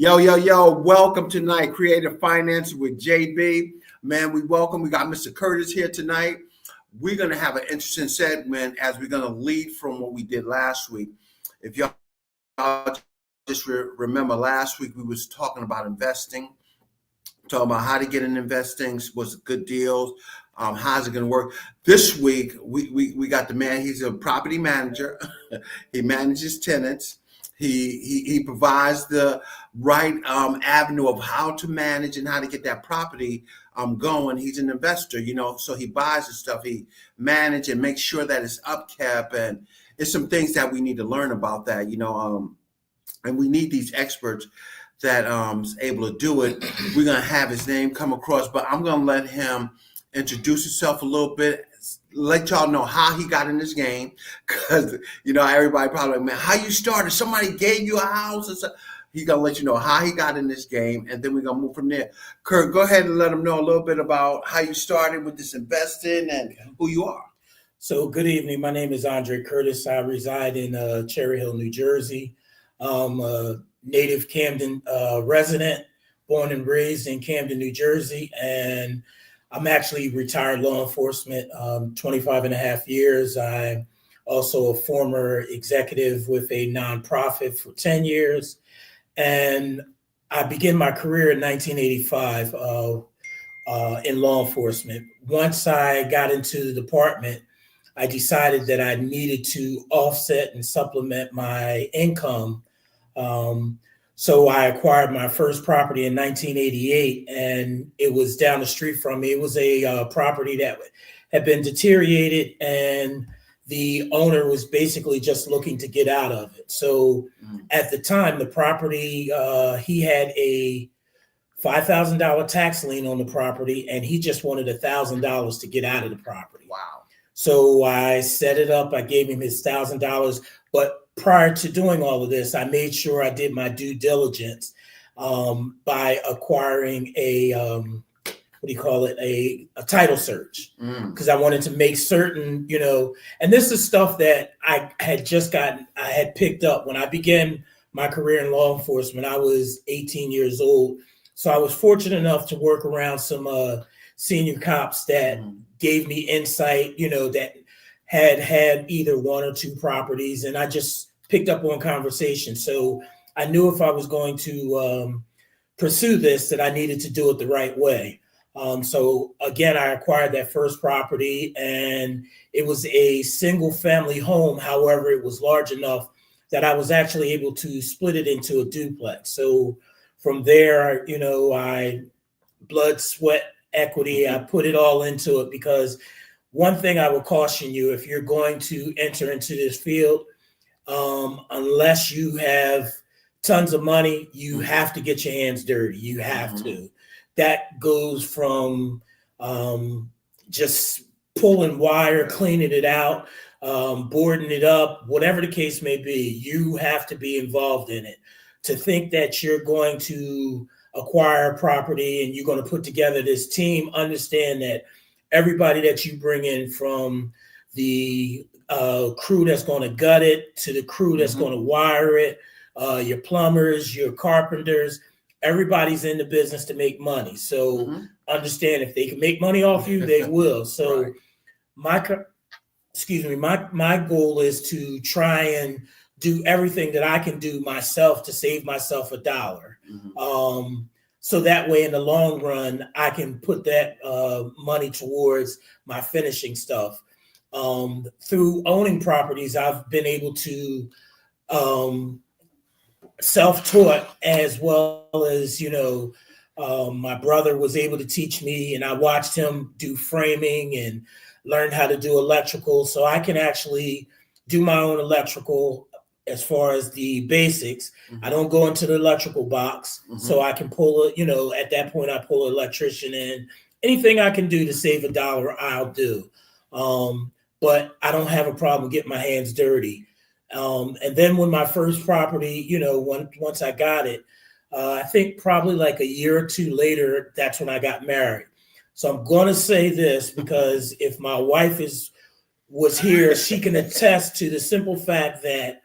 Yo. Welcome tonight. Creative Finance with JB. Man, we got Mr. Curtis here tonight. We're going to have an interesting segment as we're going to lead from what we did last week. If y'all just remember last week, we was talking about investing, talking about how to get in investing, what's good deals, how's it going to work. This week, we got the man. He's a property manager. He manages tenants. He provides the right avenue of how to manage and how to get that property going. He's an investor, so he buys the stuff, he manages and makes sure that it's upkept, and it's some things that we need to learn about that, and we need these experts that is able to do it. We're gonna have his name come across, but I'm gonna let him introduce himself a little bit, let y'all know how he got in this game, because everybody probably like, man, how you started? Somebody gave you a house or something. He's gonna let you know how he got in this game, and then we're gonna move from there. Kurt, go ahead and let them know a little bit about how you started with this investing and who you are. So good evening. My name is Andre Curtis. I reside in Cherry Hill, New Jersey. A native Camden resident, born and raised in Camden, New Jersey, and I'm actually retired law enforcement, 25 and a half years. I'm also a former executive with a nonprofit for 10 years. And I began my career in 1985 in law enforcement. Once I got into the department, I decided that I needed to offset and supplement my income. So I acquired my first property in 1988, and it was down the street from me. It was a property that had been deteriorated, and the owner was basically just looking to get out of it. So at the time, the property, he had a $5,000 tax lien on the property, and he just wanted $1,000 to get out of the property. Wow. So I set it up. I gave him his $1,000, but prior to doing all of this, I made sure I did my due diligence by acquiring a title search, because I wanted to make certain, and this is stuff that I had picked up when I began my career in law enforcement. I was 18 years old. So I was fortunate enough to work around some senior cops that gave me insight, that had either one or two properties, and I just picked up on conversation. So I knew if I was going to pursue this, that I needed to do it the right way. So again, I acquired that first property, and it was a single family home. However, it was large enough that I was actually able to split it into a duplex. So from there, I blood, sweat, equity, I put it all into it, because one thing I would caution you, if you're going to enter into this field, unless you have tons of money, you have to get your hands dirty. You have to. That goes from just pulling wire, cleaning it out, boarding it up, whatever the case may be. You have to be involved in it. To think that you're going to acquire property and you're going to put together this team, understand that everybody that you bring in, from the crew that's going to gut it to the crew that's going to wire it, your plumbers, your carpenters, everybody's in the business to make money. So understand, if they can make money off you, they will. So my goal is to try and do everything that I can do myself to save myself $1. So that way, in the long run, I can put that money towards my finishing stuff. Through owning properties, I've been able to self-taught, as well as, my brother was able to teach me, and I watched him do framing and learned how to do electrical. So I can actually do my own electrical as far as the basics. I don't go into the electrical box, so I can pull it, at that point I pull an electrician in. Anything I can do to save $1, I'll do. But I don't have a problem getting my hands dirty. And then when my first property, once I got it, I think probably like a year or two later, that's when I got married. So I'm going to say this, because if my wife was here, she can attest to the simple fact that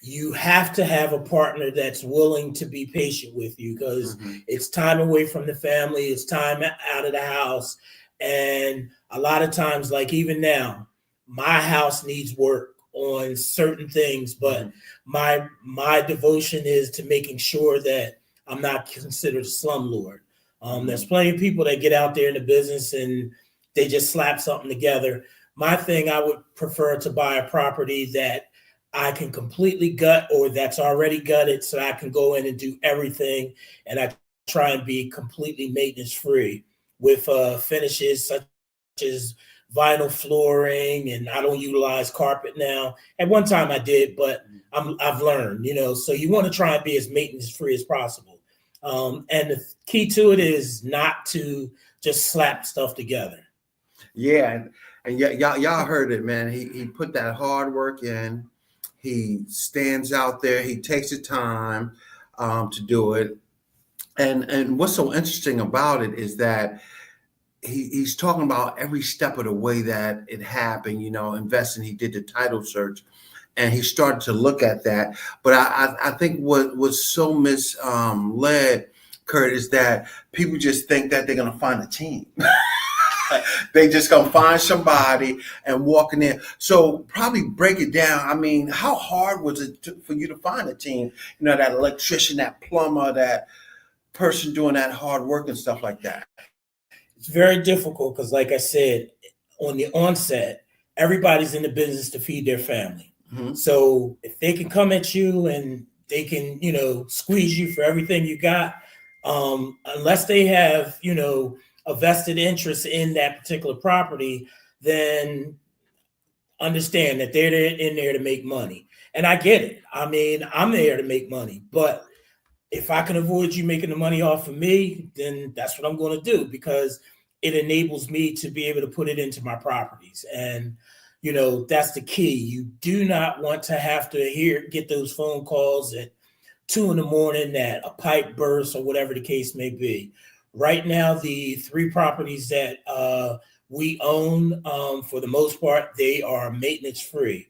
you have to have a partner that's willing to be patient with you, because it's time away from the family, it's time out of the house. And a lot of times, like even now, my house needs work on certain things, but my devotion is to making sure that I'm not considered a slumlord. There's plenty of people that get out there in the business and they just slap something together. My thing, I would prefer to buy a property that I can completely gut, or that's already gutted, so I can go in and do everything. And I try and be completely maintenance free with finishes such as vinyl flooring, and I don't utilize carpet now. At one time I did, but I've learned, so you want to try and be as maintenance free as possible. And the key to it is not to just slap stuff together. Yeah, and y'all heard it, man. He put that hard work in. He stands out there. He takes the time to do it. And what's so interesting about it is that he's talking about every step of the way that it happened. Investing. He did the title search, and he started to look at that. But I think what was so misled, Kurt, is that people just think that they're going to find a team. They just gonna find somebody and walking in. So probably break it down. I mean, how hard was it for you to find a team? That electrician, that plumber, that person doing that hard work and stuff like that. It's very difficult because, like I said, on the onset, everybody's in the business to feed their family. So if they can come at you and they can, squeeze you for everything you got, unless they have, a vested interest in that particular property, then understand that they're in there to make money. And I get it. I mean, I'm there to make money, but if I can avoid you making the money off of me, then that's what I'm going to do, because it enables me to be able to put it into my properties. And, that's the key. You do not want to have to get those phone calls at 2 a.m. that a pipe bursts or whatever the case may be. Right now, the 3 properties that we own, for the most part, they are maintenance free.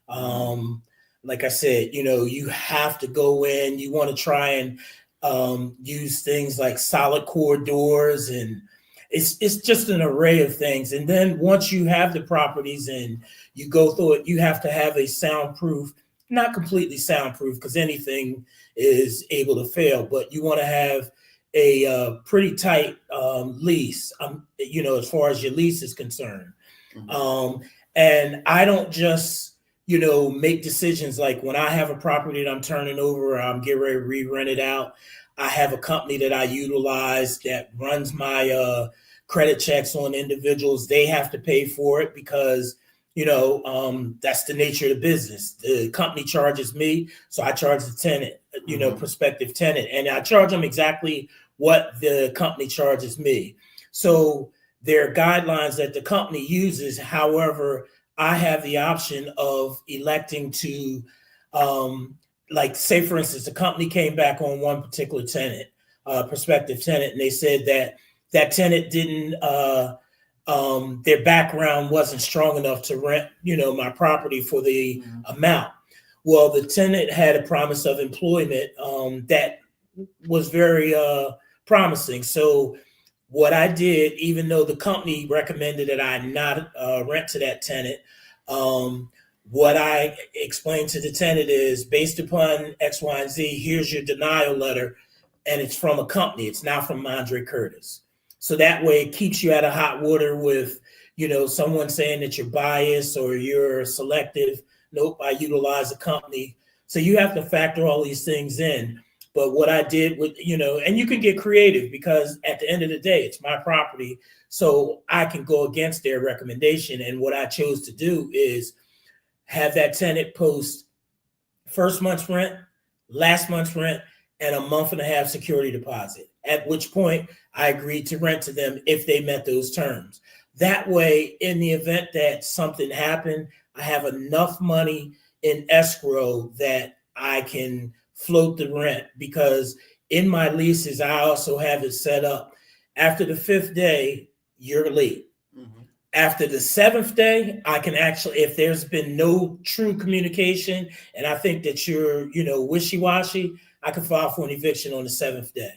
Like I said, you have to go in. You want to try and use things like solid core doors, and it's just an array of things. And then once you have the properties and you go through it, you have to have a soundproof, not completely soundproof, because anything is able to fail, but you want to have a pretty tight lease, as far as your lease is concerned. And I don't just, make decisions like when I have a property that I'm turning over, or I'm getting ready to re-rent it out. I have a company that I utilize that runs my credit checks on individuals. They have to pay for it because, that's the nature of the business. The company charges me, so I charge the tenant, prospective tenant, and I charge them exactly what the company charges me. So there are guidelines that the company uses. However, I have the option of electing to, like, say, for instance, the company came back on one particular tenant, prospective tenant, and they said that tenant didn't, their background wasn't strong enough to rent, my property for the amount. Well, the tenant had a promise of employment that was very promising. So what I did, even though the company recommended that I not rent to that tenant, what I explained to the tenant is, based upon X, Y, and Z, here's your denial letter, and it's from a company. It's not from Andre Curtis. So that way it keeps you out of hot water with, someone saying that you're biased or you're selective. Nope, I utilize a company. So you have to factor all these things in. But what I did with, and you can get creative, because at the end of the day, it's my property. So I can go against their recommendation. And what I chose to do is have that tenant post first month's rent, last month's rent, and a month and a half security deposit, at which point I agreed to rent to them if they met those terms. That way, in the event that something happened, I have enough money in escrow that I can float the rent, because in my leases, I also have it set up. After the 5th day, you're late. After the 7th day, I can actually, if there's been no true communication and I think that you're, wishy-washy, I can file for an eviction on the 7th day.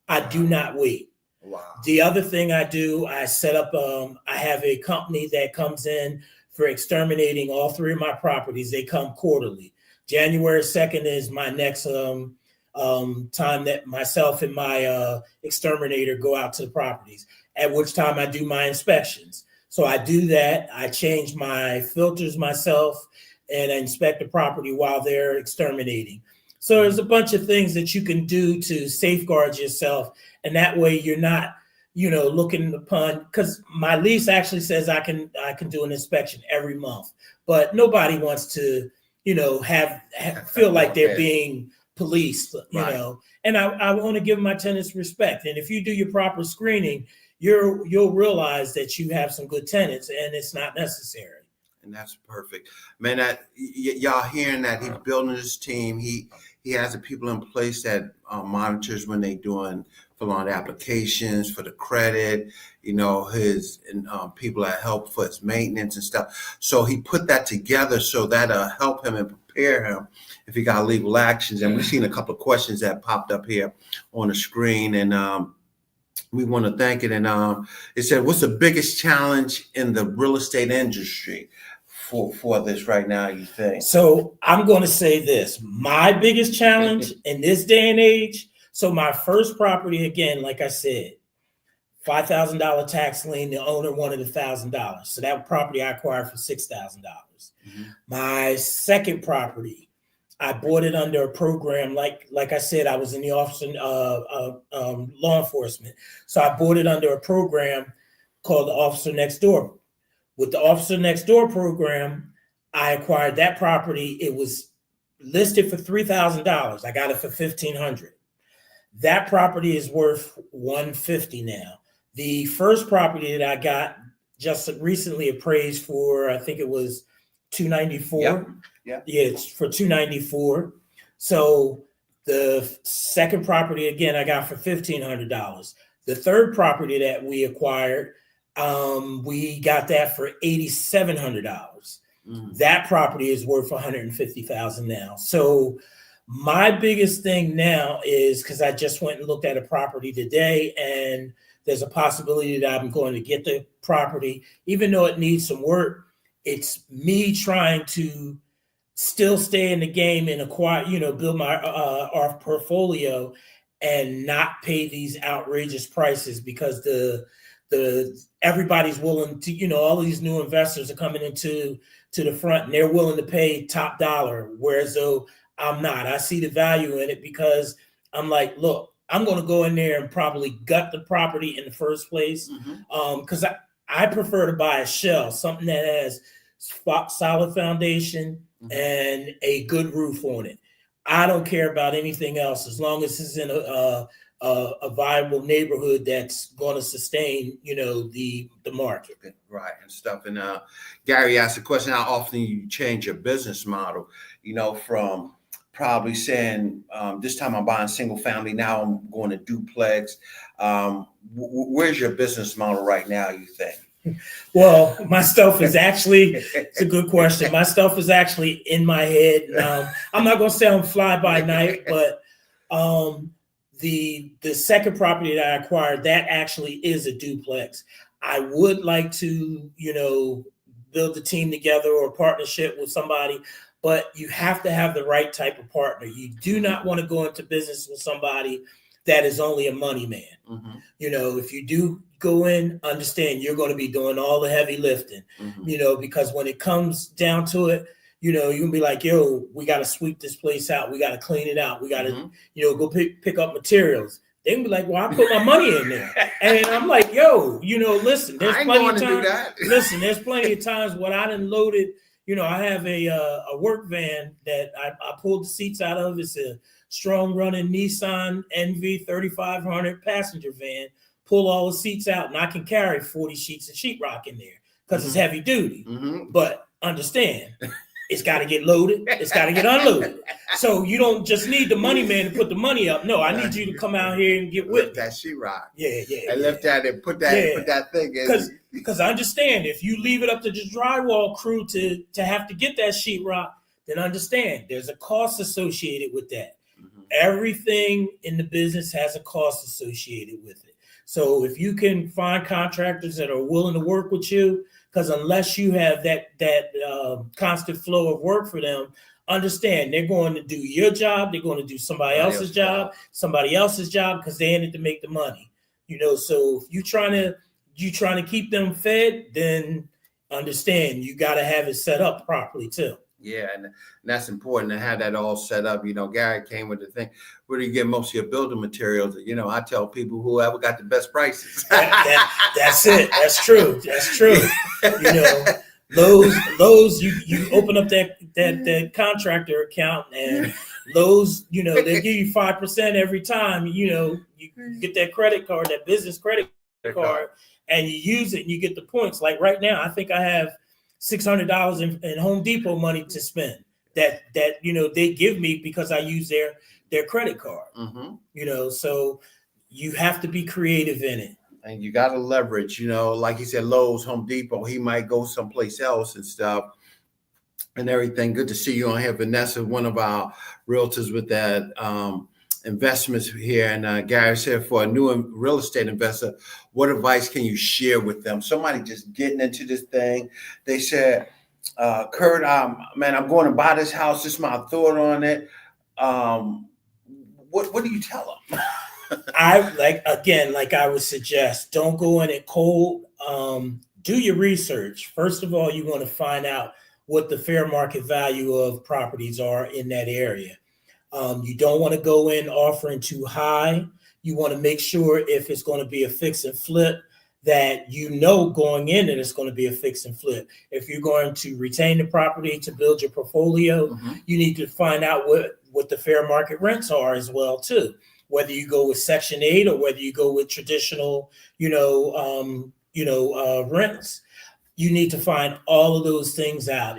I do not wait. Wow. The other thing I do, I set up, I have a company that comes in for exterminating all 3 of my properties. They come quarterly. January 2nd is my next time that myself and my exterminator go out to the properties, at which time I do my inspections. So I do that. I change my filters myself and I inspect the property while they're exterminating. So there's a bunch of things that you can do to safeguard yourself. And that way you're not, looking upon, because my lease actually says I can do an inspection every month, but nobody wants to, feel like they're being policed, Right. and I want to give my tenants respect. And if you do your proper screening, you'll realize that you have some good tenants and it's not necessary. And that's perfect, man. That y'all hearing that he's building his team. He has the people in place that monitors when they doing fill out applications for the credit. His and people that help for his maintenance and stuff. So he put that together so that'll help him and prepare him if he got legal actions. And we've seen a couple of questions that popped up here on the screen, and we want to thank it. And it said, what's the biggest challenge in the real estate industry for this right now, you think? So I'm going to say this. My biggest challenge in this day and age, so my first property, again, like I said, $5,000 tax lien, the owner wanted $1,000. So that property I acquired for $6,000. Mm-hmm. My second property, I bought it under a program, like I said, I was in the office of law enforcement. So I bought it under a program called the Officer Next Door. With the Officer Next Door program, I acquired that property. It was listed for $3,000. I got it for $1,500. That property is worth $150 now. The first property that I got just recently appraised for, I think it was $294. Yep. Yeah, it's for $294. So the second property, again, I got for $1,500. The third property that we acquired, we got that for $8,700. Mm. That property is worth $150,000 now. So my biggest thing now is, because I just went and looked at a property today, and there's a possibility that I'm going to get the property, even though it needs some work. It's me trying to still stay in the game and acquire, build my our portfolio and not pay these outrageous prices, because the everybody's willing to, all these new investors are coming into the front and they're willing to pay top dollar, whereas though I'm not. I see the value in it, because I'm like, look, I'm going to go in there and probably gut the property in the first place, because I prefer to buy a shell, something that has solid foundation and a good roof on it. I don't care about anything else, as long as it's in a viable neighborhood that's going to sustain, the market. Right, and stuff. And Gary asked the question, how often you change your business model, from probably saying, this time I'm buying single family, now I'm going to duplex. Where's your business model right now, you think? Well, my stuff is actually, it's a good question. My stuff is actually in my head. I'm not going to say I'm fly by night, but the second property that I acquired, that actually is a duplex. I would like to, build a team together or a partnership with somebody, but you have to have the right type of partner. You do not want to go into business with somebody that is only a money man. Mm-hmm. If you do go in, understand you're going to be doing all the heavy lifting, because when it comes down to it, you're going to be like, yo, we got to sweep this place out. We got to clean it out. We got to, go pick up materials. They can be like, well, I put my money in there. And I'm like, yo, listen, there's plenty of times. Listen, there's plenty of times when I done loaded, I have a work van that I pulled the seats out of. It's a strong running Nissan NV 3500 passenger van. Pull all the seats out, and I can carry 40 sheets of sheetrock in there because it's heavy duty. But understand, it's got to get loaded. It's got to get unloaded. So you don't just need the money man to put the money up. No, I need you to come out here and get with lift that sheetrock. Yeah. And lift that and put that thing in. Because understand, if you leave it up to the drywall crew to have to get that sheetrock, then understand there's a cost associated with that. Mm-hmm. Everything in the business has a cost associated with it. So if you can find contractors that are willing to work with you, because unless you have that constant flow of work for them, understand they're going to do your job, they're going to do somebody else's job, because they're in it to make the money. So if you trying to keep them fed, then understand you got to have it set up properly too. Yeah, and that's important to have that all set up. Gary came with the thing. Where do you get most of your building materials? I tell people whoever got the best prices. That's it. That's true. Lowe's, you open up that contractor account, and Lowe's, they give you 5% every time. You get that credit card, that business credit card, and you use it, and you get the points. Like right now, I think I have $600 in Home Depot money to spend that they give me because I use their credit card. Mm-hmm. So you have to be creative in it. And you got to leverage, like he said, Lowe's, Home Depot. He might go someplace else and stuff and everything. Good to see you on here. Vanessa, one of our realtors with that investments here. And Gary said, for a new real estate investor, what advice can you share with them? Somebody just getting into this thing. They said, Kurt, man, I'm going to buy this house. This is my thought on it. What do you tell them? I would suggest, don't go in it cold. Do your research. First of all, you want to find out what the fair market value of properties are in that area. You don't want to go in offering too high. You want to make sure if it's going to be a fix and flip, that going in that it's going to be a fix and flip. If you're going to retain the property to build your portfolio, mm-hmm. you need to find out what the fair market rents are as well too. Whether you go with Section 8 or whether you go with traditional, rents, you need to find all of those things out.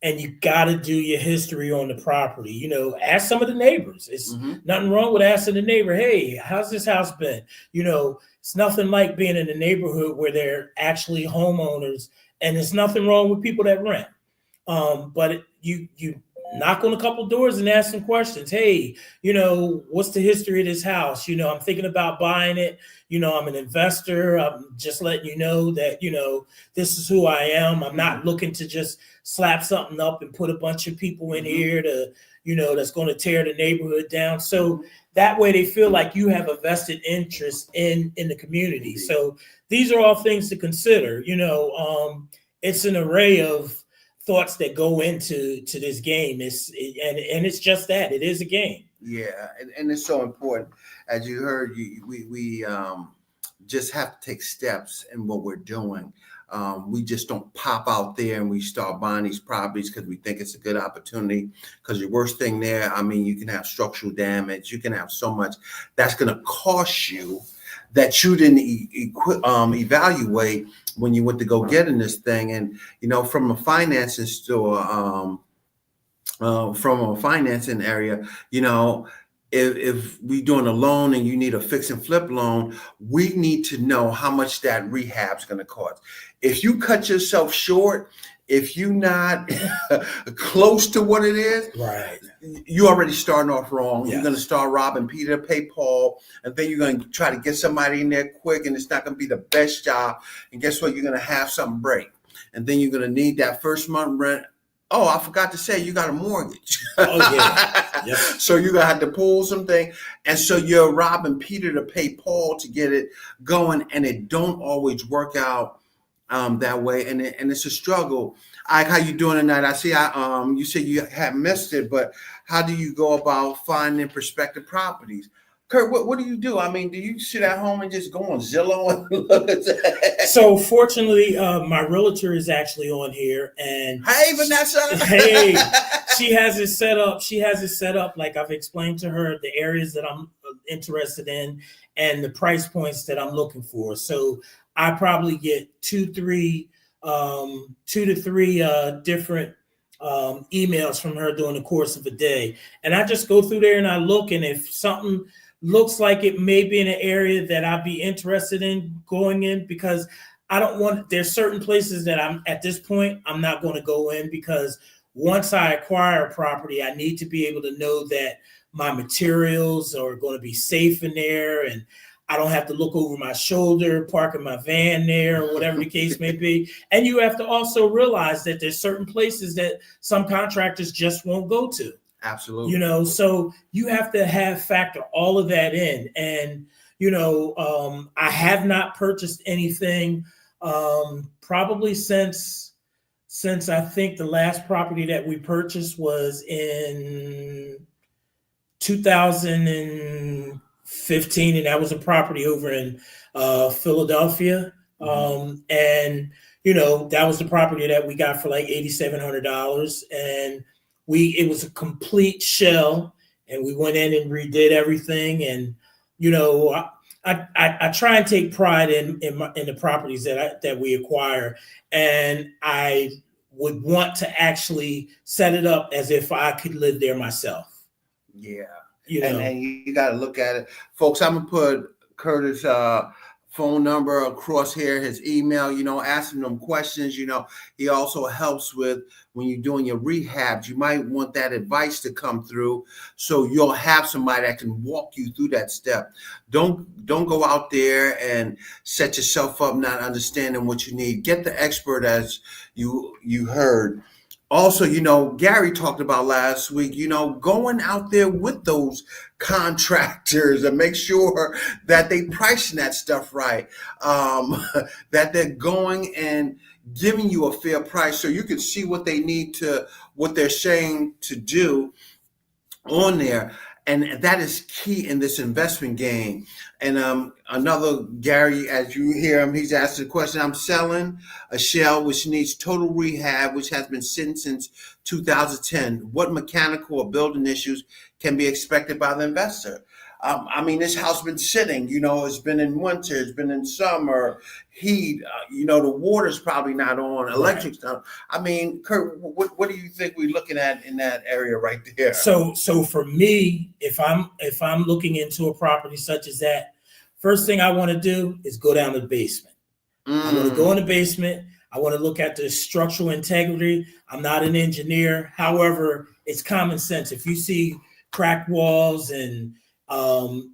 And you got to do your history on the property. Ask some of the neighbors. It's mm-hmm. nothing wrong with asking the neighbor, hey, how's this house been? It's nothing like being in a neighborhood where they're actually homeowners, and there's nothing wrong with people that rent. But you knock on a couple doors and ask some questions. Hey, what's the history of this house? I'm thinking about buying it. I'm an investor. I'm just letting you know that, this is who I am. I'm not looking to just slap something up and put a bunch of people in here to, that's going to tear the neighborhood down. So that way they feel like you have a vested interest in the community. So these are all things to consider. It's an array of thoughts that go into this game. It's just that it is a game. Yeah, and it's so important. As you heard, we just have to take steps in what we're doing. We just don't pop out there and we start buying these properties because we think it's a good opportunity. Because your worst thing there, you can have structural damage. You can have so much that's going to cost you that you didn't evaluate when you went to go get in this thing. And, from a financing store, from a financing area, if we doing a loan and you need a fix and flip loan, we need to know how much that rehab's going to cost. If you cut yourself short, if you're not close to what it is, right, you already starting off wrong. Yes. You're going to start robbing Peter to pay Paul, and then you're going to try to get somebody in there quick, and it's not going to be the best job. And guess what? You're going to have something break, and then you're going to need that first month rent. Oh, I forgot to say, you got a mortgage. Oh, yeah. Yep. So you're going to have to pull something. And so you're robbing Peter to pay Paul to get it going. And it don't always work out that way. And it's a struggle. Ike, how you doing tonight? I see you said you had missed it, but how do you go about finding prospective properties? Kurt, what do you do? Do you sit at home and just go on Zillow and look at that? So fortunately, my realtor is actually on here, and hey, Vanessa. Hey, she has it set up like I've explained to her the areas that I'm interested in and the price points that I'm looking for. So I probably get two to three different emails from her during the course of a day. And I just go through there and I look, and if something looks like it may be in an area that I'd be interested in going in, because I don't want, there's certain places that I'm at this point, I'm not going to go in, because once I acquire a property, I need to be able to know that my materials are going to be safe in there, and I don't have to look over my shoulder, parking my van there, or whatever the case may be. And you have to also realize that there's certain places that some contractors just won't go to. Absolutely. You know, so you have to factor all of that in. And, you know, I have not purchased anything probably since I think the last property that we purchased was in 2015, and that was a property over in Philadelphia. And you know, that was the property that we got for like $8,700, and it was a complete shell, and we went in and redid everything. And you know, I try and take pride in the properties that we acquire, and I would want to actually set it up as if I could live there myself. Yeah. You know? And you got to look at it. Folks, I'm going to put Curtis' phone number across here, his email, you know, asking them questions. You know, he also helps with when you're doing your rehabs. You might want that advice to come through, so you'll have somebody that can walk you through that step. Don't go out there and set yourself up not understanding what you need. Get the expert, as you heard. Also, you know, Gary talked about last week, you know, going out there with those contractors and make sure that they pricing that stuff right, that they're going and giving you a fair price so you can see what they need to, what they're saying to do on there. And that is key in this investment game. And another, Gary, as you hear him, he's asked the question, I'm selling a shell which needs total rehab, which has been sitting since 2010. What mechanical or building issues can be expected by the investor? I mean, this house has been sitting, you know, it's been in winter, it's been in summer, heat, you know, the water's probably not on, electric's not. I mean, Kurt, what do you think we're looking at in that area right there? So for me, if I'm looking into a property such as that, first thing I want to do is go down to the basement. I want to go in the basement. I want to look at the structural integrity. I'm not an engineer. However, it's common sense. If you see cracked walls and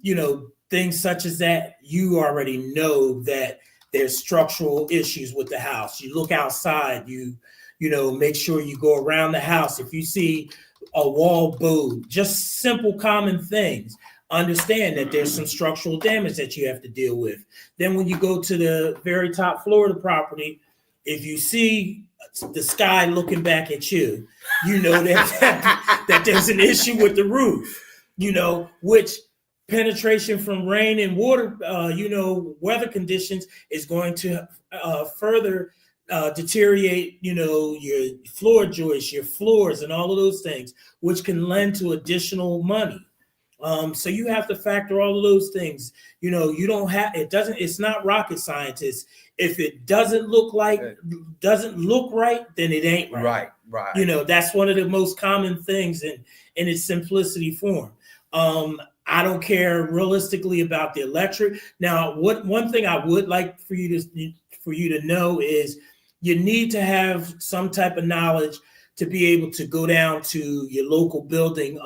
you know, things such as that, you already know that there's structural issues with the house. You look outside, you know, make sure you go around the house. If you see a wall bowed, just simple common things, understand that there's some structural damage that you have to deal with. Then when you go to the very top floor of the property, if you see the sky looking back at you, you know that there's an issue with the roof, you know, which penetration from rain and water, you know, weather conditions is going to further deteriorate, you know, your floor joists, your floors, and all of those things, which can lend to additional money. So you have to factor all of those things. You know, you don't have, it's not rocket scientists. If it doesn't look right, then it ain't right. Right. You know, that's one of the most common things in its simplicity form. I don't care realistically about the electric. Now, one thing I would like for you to know is you need to have some type of knowledge to be able to go down to your local building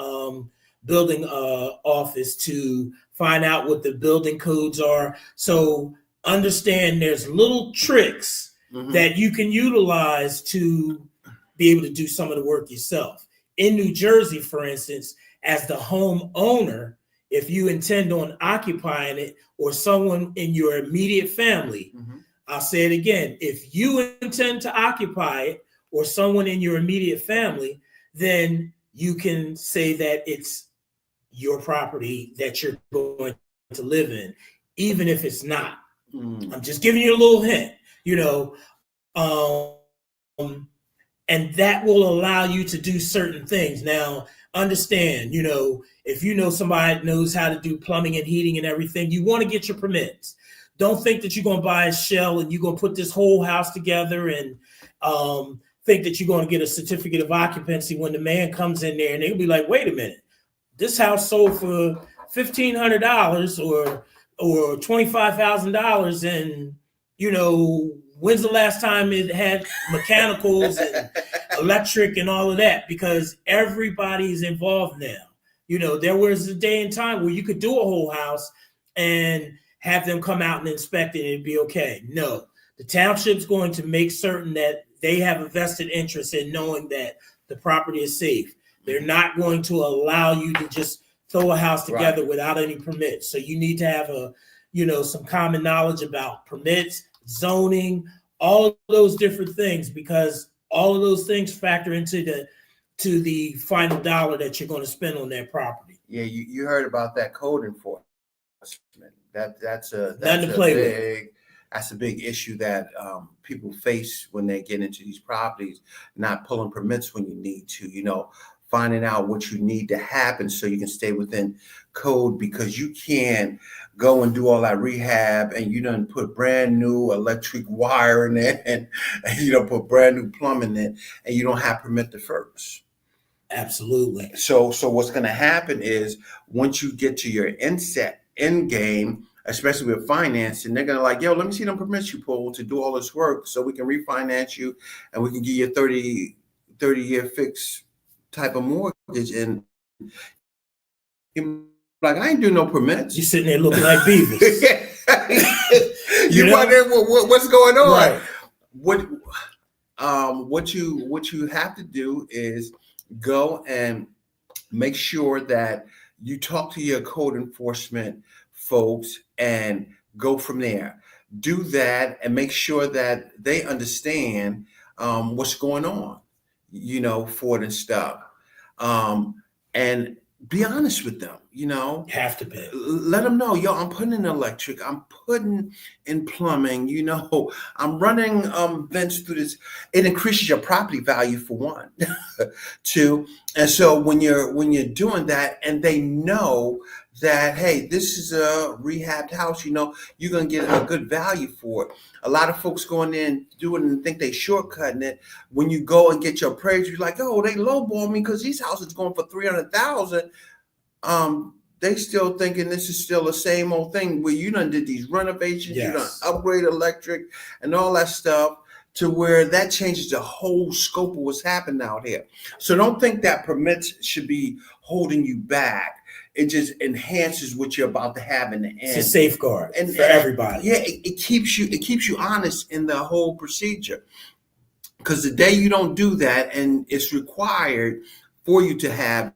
office to find out what the building codes are. So understand there's little tricks that you can utilize to be able to do some of the work yourself. In New Jersey, for instance, as the homeowner, if you intend on occupying it, or someone in your immediate family, I'll say it again, if you intend to occupy it or someone in your immediate family, then you can say that it's your property that you're going to live in, even if it's not. I'm just giving you a little hint, you know, and that will allow you to do certain things. Now, understand, you know, if you know somebody knows how to do plumbing and heating and everything, you want to get your permits. Don't think that you're going to buy a shell and you're going to put this whole house together and think that you're going to get a certificate of occupancy when the man comes in there, and they'll be like, wait a minute, this house sold for $1,500 or $25,000, and when's the last time it had mechanicals and electric and all of that? Because everybody's involved now. There was a day and time where you could do a whole house and have them come out and inspect it and it'd be okay. No, the township's going to make certain that they have a vested interest in knowing that the property is safe. They're not going to allow you to just throw a house together without any permits. So you need to have some common knowledge about permits, zoning, all of those different things, because all of those things factor into the final dollar that you're going to spend on that property. Yeah, you heard about that code enforcement. That's a big issue that people face when they get into these properties, not pulling permits when you need to, finding out what you need to happen so you can stay within code, because you can't go and do all that rehab and you done put brand new electric wire in it and you don't put brand new plumbing in and you don't have permit to first. Absolutely. So what's going to happen is once you get to your end game, especially with financing, they're going to like, yo, let me see them permits you pull to do all this work so we can refinance you and we can give you a 30-year fixed type of mortgage. And like, I ain't doing no permits. You sitting there looking like Beavis. You wonder what's going on. Right. What you have to do is go and make sure that you talk to your code enforcement folks and go from there. Do that and make sure that they understand what's going on, for it and stuff. And be honest with them, Have to be. Let them know, yo, I'm putting in electric, I'm putting in plumbing, I'm running vents through this. It increases your property value for one. Two, and so when you're doing that and they know that, hey, this is a rehabbed house, you're gonna get a good value for it. A lot of folks go in there and do it and think they shortcutting it. When you go and get your appraisal, you're like, oh, they lowball me because these houses going for $300,000. They still thinking this is still the same old thing where you done did these renovations, you done upgrade electric and all that stuff to where that changes the whole scope of what's happening out here. So don't think that permits should be holding you back. It just enhances what you're about to have in the end. It's a safeguard for everybody. Yeah, it keeps you honest in the whole procedure. Because the day you don't do that, and it's required for you to have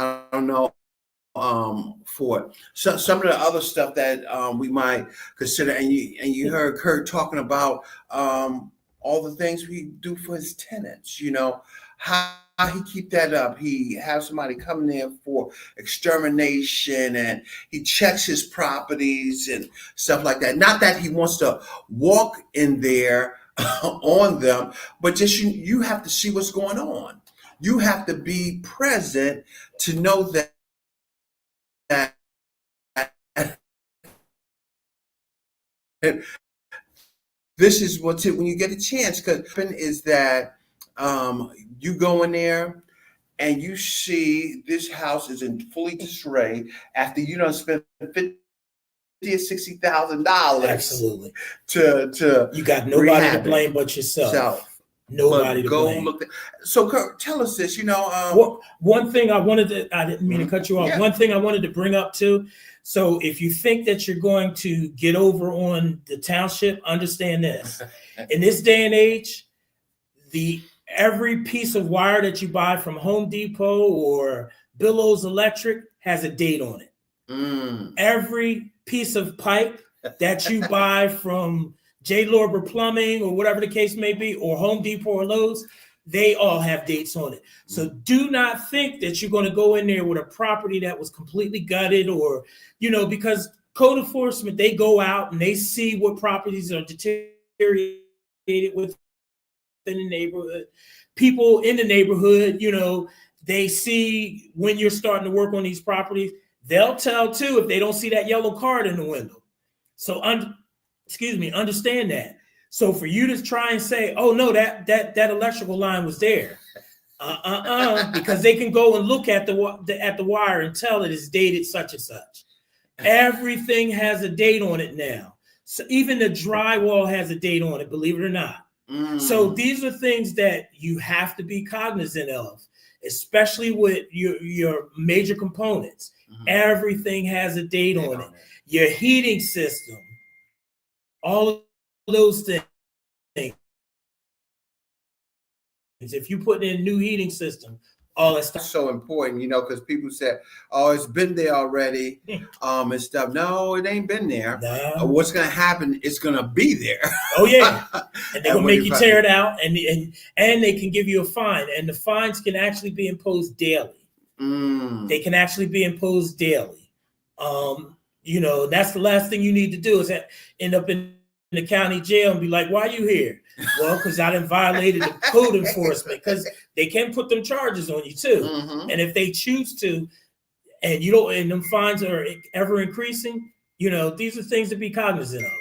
I don't know for it. So some of the other stuff that we might consider, and you heard Kurt talking about all the things we do for his tenants, how he keep that up. He has somebody come there for extermination and he checks his properties and stuff like that. Not that he wants to walk in there on them, but just you have to see what's going on. You have to be present to know that this is what's it when you get a chance. Because is that you go in there and you see this house is in fully disarray after you don't spend $50,000 or $60,000. Absolutely. To you got nobody to blame but yourself. Nobody to blame. So Kurt, tell us this. One thing I didn't mean to cut you off. Yeah. One thing I wanted to bring up too. So if you think that you're going to get over on the township, understand this. In this day and age, every piece of wire that you buy from Home Depot or Billows Electric has a date on it. Every piece of pipe that you buy from J. Lorber Plumbing or whatever the case may be, or Home Depot or Lowe's, they all have dates on it. So do not think that you're going to go in there with a property that was completely gutted or, because code enforcement, they go out and they see what properties are deteriorated within in the neighborhood, people in the neighborhood, they see when you're starting to work on these properties, they'll tell too if they don't see that yellow card in the window. So, understand that. So for you to try and say, oh no, that electrical line was there, because they can go and look at the wire and tell it is dated such and such. Everything has a date on it now. So even the drywall has a date on it, believe it or not. So these are things that you have to be cognizant of, especially with your major components. Everything has a date on it. Your heating system, all of those things. If you put in a new heating system, all that stuff. So important, because people said, "Oh, it's been there already," and stuff. No, it ain't been there. No. What's gonna happen? It's gonna be there. Oh yeah, and they're gonna make you tear it out, and they can give you a fine, and the fines can actually be imposed daily. They can actually be imposed daily. That's the last thing you need to do is end up in the county jail and be like, "Why are you here?" Well, because I done violated the code enforcement, because they can put them charges on you too. And if they choose to, and and them fines are ever increasing, these are things to be cognizant of.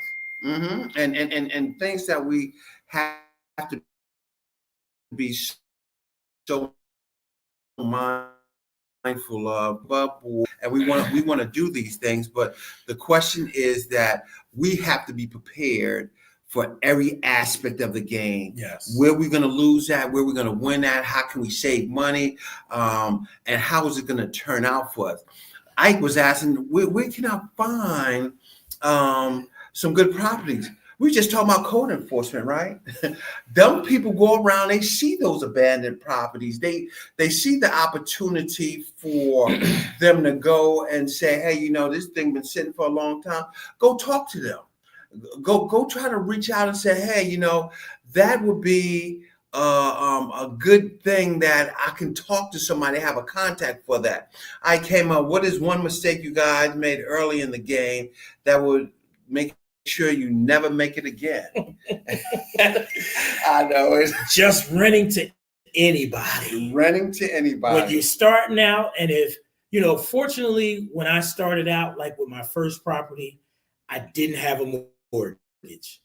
And things that we have to be so mindful of, and we want to do these things, but the question is that we have to be prepared for every aspect of the game. Yes. Where we're going to lose at, where we're going to win at, how can we save money, and how is it going to turn out for us? Ike was asking, where can I find some good properties? We just talking about code enforcement, right? Them people go around, they see those abandoned properties. They see the opportunity for them to go and say, hey, this thing been sitting for a long time. Go talk to them. Go try to reach out and say, hey, that would be a good thing that I can talk to somebody, have a contact for that. I came up, what is one mistake you guys made early in the game that would make sure you never make it again? I know it's just renting to anybody. Renting to anybody. When you're starting out, and if, fortunately, when I started out, like with my first property, I didn't have a mortgage.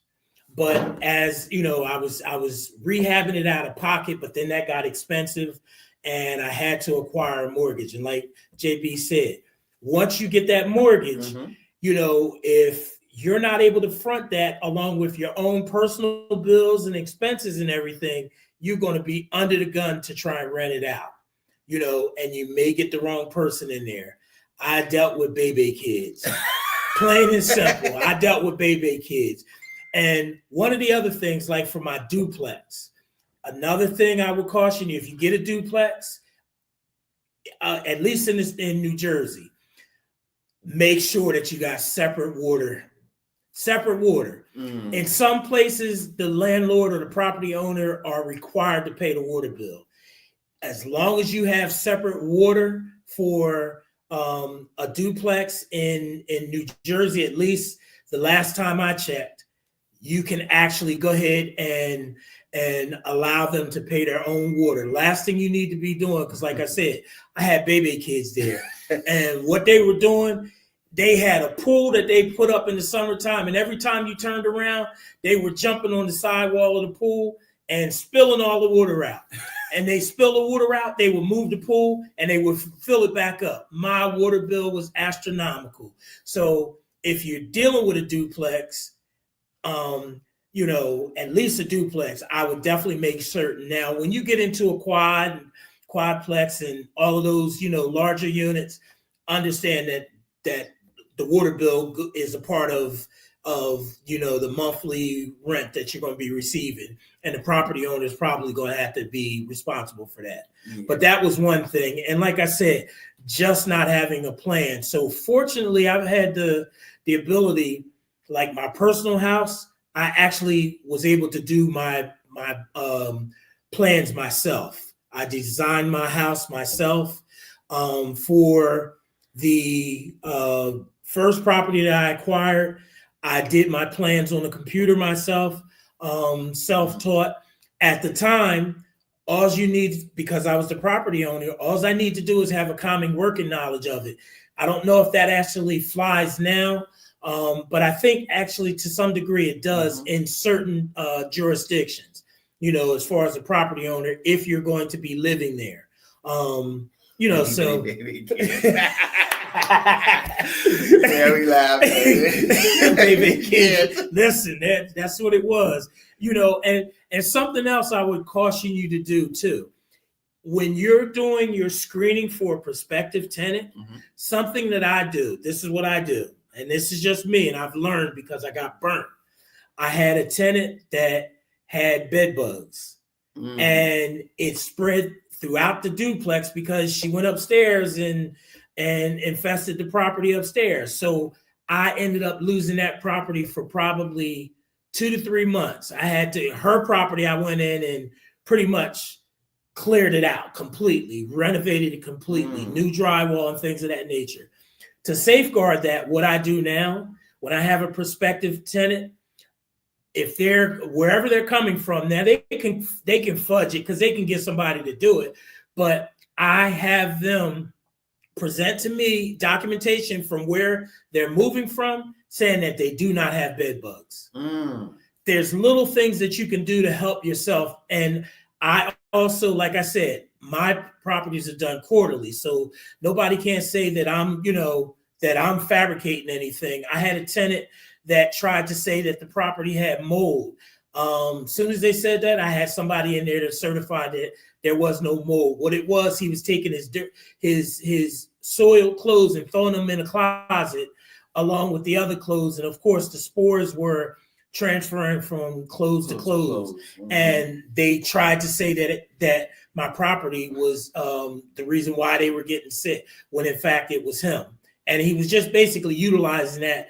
But as I was rehabbing it out of pocket, but then that got expensive and I had to acquire a mortgage. And like JB said, once you get that mortgage, if you're not able to front that along with your own personal bills and expenses and everything, you're going to be under the gun to try and rent it out, and you may get the wrong person in there. I dealt with baby kids. Plain and simple. I dealt with baby kids. And one of the other things, like for my duplex, another thing I would caution you, if you get a duplex, at least in New Jersey, make sure that you got separate water. In some places, the landlord or the property owner are required to pay the water bill. As long as you have separate water for a duplex in New Jersey, at least the last time I checked, you can actually go ahead and allow them to pay their own water. Last thing you need to be doing, because like I said, I had baby kids there, and what they were doing, they had a pool that they put up in the summertime, and every time you turned around, they were jumping on the sidewall of the pool and spilling all the water out. And they spill the water out, they would move the pool and they would fill it back up. My water bill was astronomical. So if you're dealing with a duplex, at least a duplex, I would definitely make certain. Now, when you get into a quadplex and all of those, larger units, understand that the water bill is a part of the monthly rent that you're going to be receiving, and the property owner is probably going to have to be responsible for that. Yeah. But that was one thing. And like I said, just not having a plan. So fortunately, I've had the ability, like my personal house, I actually was able to do my plans myself. I designed my house myself. For the first property that I acquired, I did my plans on the computer myself, self-taught. At the time, all you need, because I was the property owner, all I need to do is have a common working knowledge of it. I don't know if that actually flies now, but I think actually to some degree it does in certain jurisdictions, as far as a property owner, if you're going to be living there. So. Yeah, we laugh. Baby kids. Listen, that's what it was. And something else I would caution you to do too. When you're doing your screening for a prospective tenant, something that I do, this is what I do, and this is just me, and I've learned because I got burnt. I had a tenant that had bed bugs, and it spread throughout the duplex because she went upstairs and infested the property upstairs. So I ended up losing that property for probably 2 to 3 months. Her property, I went in and pretty much cleared it out completely, renovated it completely, new drywall and things of that nature. To safeguard that, what I do now, when I have a prospective tenant, if they're wherever they're coming from, now they can fudge it because they can get somebody to do it, but I have them present to me documentation from where they're moving from saying that they do not have bed bugs. There's little things that you can do to help yourself. And I also, like I said, my properties are done quarterly. So nobody can say that I'm fabricating anything. I had a tenant that tried to say that the property had mold. As soon as they said that, I had somebody in there to certify that there was no mold. What it was, he was taking his soiled clothes and throwing them in a closet along with the other clothes. And of course, the spores were transferring from clothes to clothes. And they tried to say that my property was the reason why they were getting sick, when in fact it was him. And he was just basically utilizing that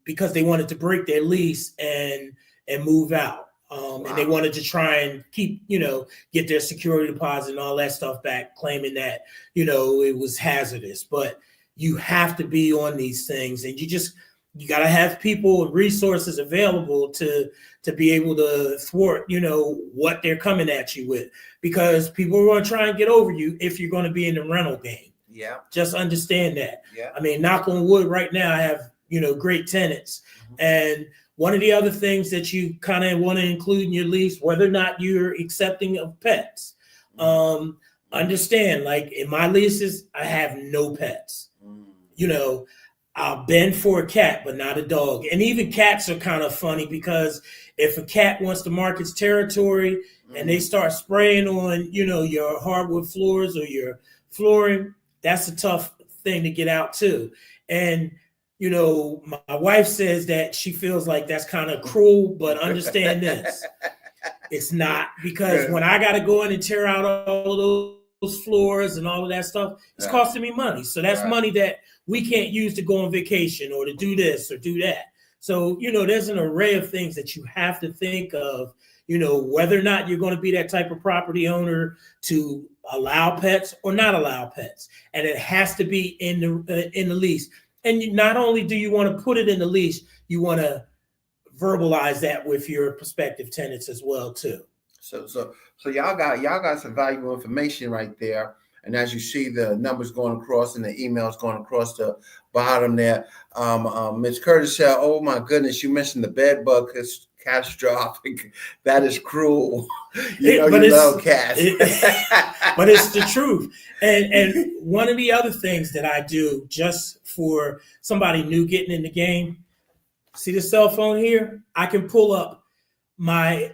because they wanted to break their lease and move out. And they wanted to try and keep, get their security deposit and all that stuff back, claiming that, it was hazardous. But you have to be on these things, and you got to have people and resources available to be able to thwart, what they're coming at you with, because people are going to try and get over you if you're going to be in the rental game. Yeah. Just understand that. Yeah. I mean, knock on wood, right now I have, great tenants. And one of the other things that you kind of want to include in your lease, whether or not you're accepting of pets, understand, like in my leases, I have no pets. I'll bend for a cat, but not a dog. And even cats are kind of funny, because if a cat wants to mark its territory and they start spraying on, your hardwood floors or your flooring, that's a tough thing to get out too. And my wife says that she feels like that's kind of cruel, but understand this. It's not, because when I got to go in and tear out all those floors and all of that stuff, it's costing me money. So that's money that we can't use to go on vacation or to do this or do that. So, there's an array of things that you have to think of, whether or not you're going to be that type of property owner to allow pets or not allow pets. And it has to be in the lease. And not only do you want to put it in the lease, you want to verbalize that with your prospective tenants as well too. So y'all got some valuable information right there. And as you see, the numbers going across and the emails going across the bottom there. Ms. Curtis said, "Oh my goodness, you mentioned the bed bug is catastrophic. That is cruel. You love cats." But it's the truth. And one of the other things that I do, just for somebody new getting in the game, see the cell phone here? I can pull up my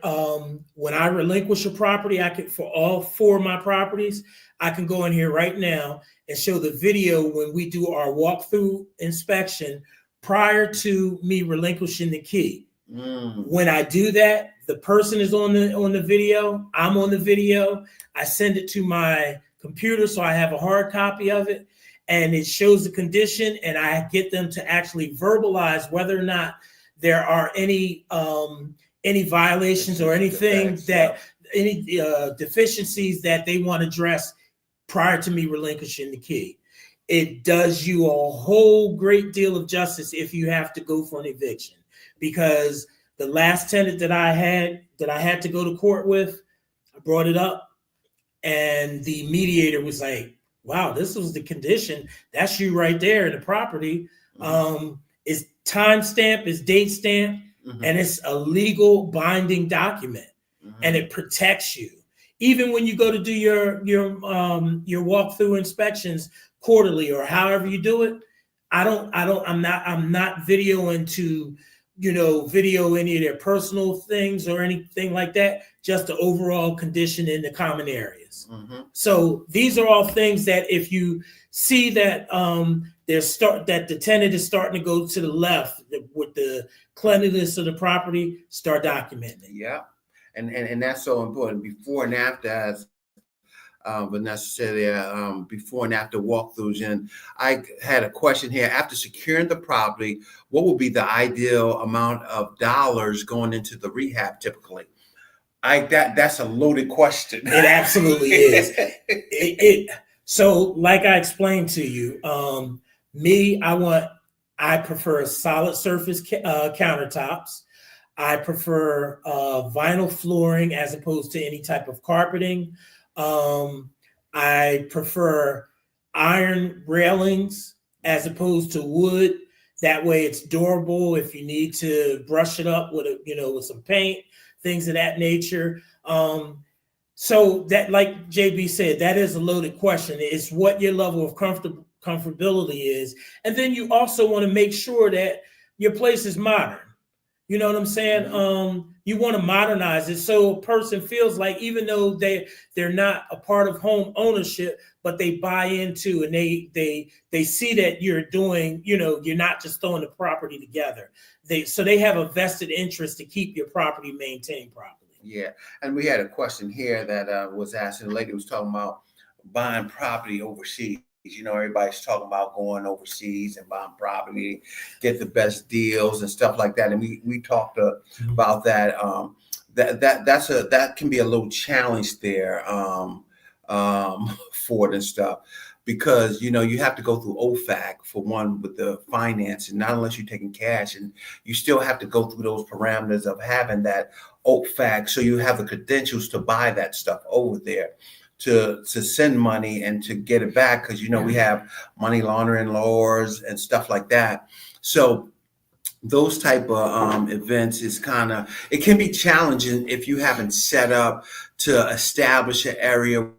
when I relinquish a property, I can, for all 4 of my properties, I can go in here right now and show the video when we do our walkthrough inspection prior to me relinquishing the key. When I do that, the person is on the video, I'm on the video, I send it to my computer so I have a hard copy of it, and it shows the condition, and I get them to actually verbalize whether or not there are any violations or anything any deficiencies that they want addressed prior to me relinquishing the key. It does you a whole great deal of justice if you have to go for an eviction, because the last tenant that I had that I had to go to court with, I brought it up, and the mediator was like, wow, this was the condition. That's you right there in the property. It's time stamped, it's date stamped, and it's a legal binding document, and it protects you. Even when you go to do your walkthrough inspections quarterly or however you do it, I'm not videoing to, video any of their personal things or anything like that, just the overall condition in the common areas. So these are all things that if you see that that the tenant is starting to go to the left with the cleanliness of the property, start documenting it. Yeah. And that's so important. Before and after, as Vanessa said there, before and after walkthroughs. And I had a question here. After securing the property, what would be the ideal amount of dollars going into the rehab typically? That's a loaded question. It absolutely is. So like I explained to you, I prefer solid surface countertops. I prefer vinyl flooring as opposed to any type of carpeting. I prefer iron railings as opposed to wood. That way it's durable if you need to brush it up with with some paint, things of that nature. So that, like JB said, that is a loaded question. It's what your level of comfortability is. And then you also want to make sure that your place is modern. You know what I'm saying? You want to modernize it so a person feels like, even though they're not a part of home ownership, but they buy into and they see that you're doing, you're not just throwing the property together. So they have a vested interest to keep your property maintained properly. Yeah, and we had a question here that was asked, and the lady was talking about buying property overseas. Everybody's talking about going overseas and buying property, get the best deals and stuff like that. And we talked about that. That can be a little challenge there for it and stuff, because you have to go through OFAC for one with the financing, not unless you're taking cash, and you still have to go through those parameters of having that OFAC, so you have the credentials to buy that stuff over there, to send money and to get it back, because we have money laundering laws and stuff like that. So those type of events it can be challenging if you haven't set up to establish an area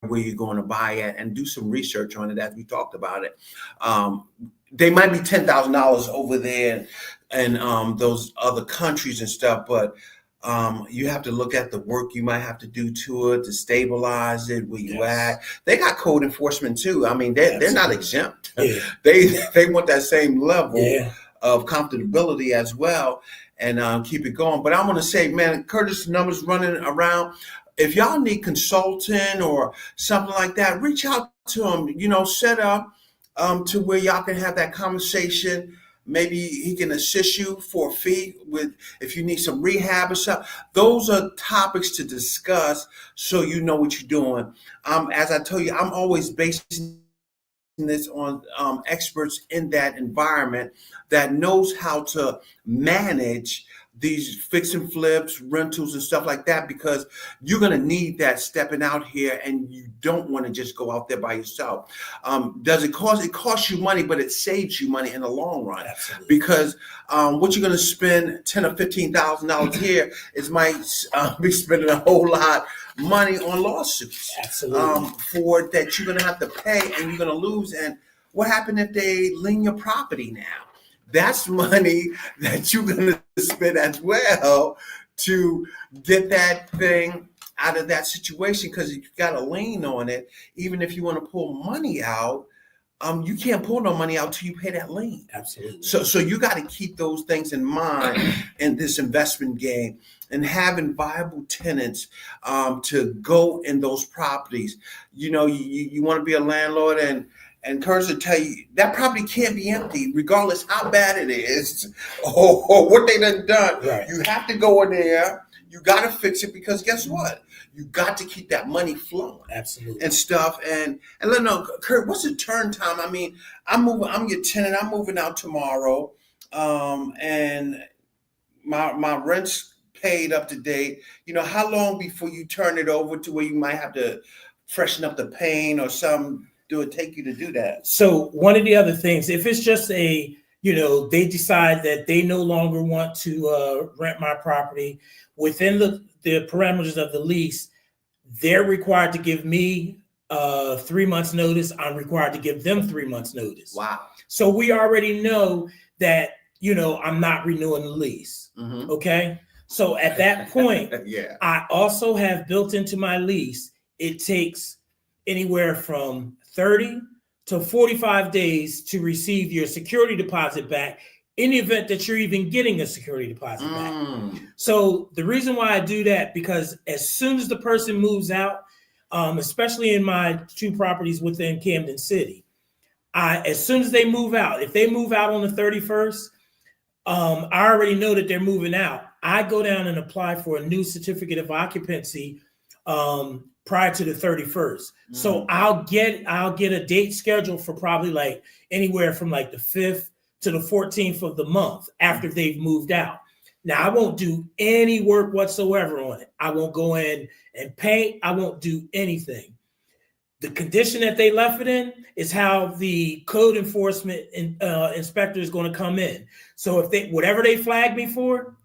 where you're going to buy it and do some research on it, as we talked about it. They might be $10,000 over there and those other countries and stuff, but you have to look at the work you might have to do to it to stabilize it where you at. They got code enforcement too. I mean, they're not exempt. Yeah. They want that same level of comfortability as well, and keep it going. But I want to say, man, Curtis, numbers running around. If y'all need consulting or something like that, reach out to him. Set up to where y'all can have that conversation. Maybe he can assist you for a fee if you need some rehab or something. Those are topics to discuss, so you know what you're doing. As I told you, I'm always basing this on experts in that environment that knows how to manage these fix and flips, rentals and stuff like that, because you're going to need that stepping out here, and you don't want to just go out there by yourself. Does it cost? It costs you money, but it saves you money in the long run. Absolutely. Because what you're going to spend $10,000 or $15,000 here might be spending a whole lot money on lawsuits. Absolutely. For that you're going to have to pay, and you're going to lose. And what happened if they lien your property now? That's money that you're going to spend as well to get that thing out of that situation, because you've got a lien on it. Even if you want to pull money out, you can't pull no money out till you pay that lien. Absolutely. So you got to keep those things in mind in this investment game, and having viable tenants to go in those properties. You want to be a landlord, and Curtis will tell you that property can't be empty, regardless how bad it is or what they done. Right. You have to go in there. You got to fix it, because guess what? You got to keep that money flowing. Absolutely. And stuff. And let me know, Kurt, what's the turn time? I mean, I'm your tenant. I'm moving out tomorrow, and my rent's paid up to date. How long before you turn it over to where you might have to freshen up the paint or something? Do it take you to do that? So one of the other things, if it's just they decide that they no longer want to rent my property within the parameters of the lease, they're required to give me 3 months notice. I'm required to give them 3 months notice. Wow. So we already know that, I'm not renewing the lease. Mm-hmm. Okay. So at that point, yeah. I also have built into my lease, it takes anywhere from 30 to 45 days to receive your security deposit back in the event that you're even getting a security deposit back. So the reason why I do that, because as soon as the person moves out, especially in my 2 properties within Camden City, as soon as they move out, if they move out on the 31st, I already know that they're moving out. I go down and apply for a new certificate of occupancy prior to the 31st. So I'll get a date scheduled for probably like anywhere from like the 5th to the 14th of the month after they've moved out. Now, I won't do any work whatsoever on it. I won't go in and paint. I won't do anything. The condition that they left it in is how the code enforcement inspector is going to come in. So if whatever they flag me for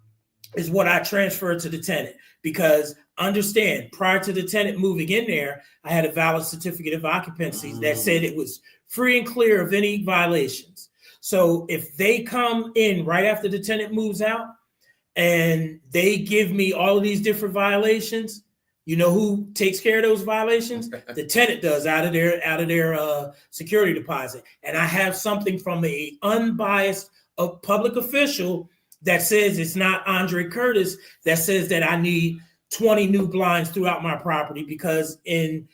is what I transfer to the tenant, because understand, prior to the tenant moving in there, I had a valid certificate of occupancy that said it was free and clear of any violations. So if they come in right after the tenant moves out and they give me all of these different violations, you know who takes care of those violations? The tenant does out of their security deposit. And I have something from a unbiased public official that says it's not Andre Curtis, that says that I need 20 new blinds throughout my property, because in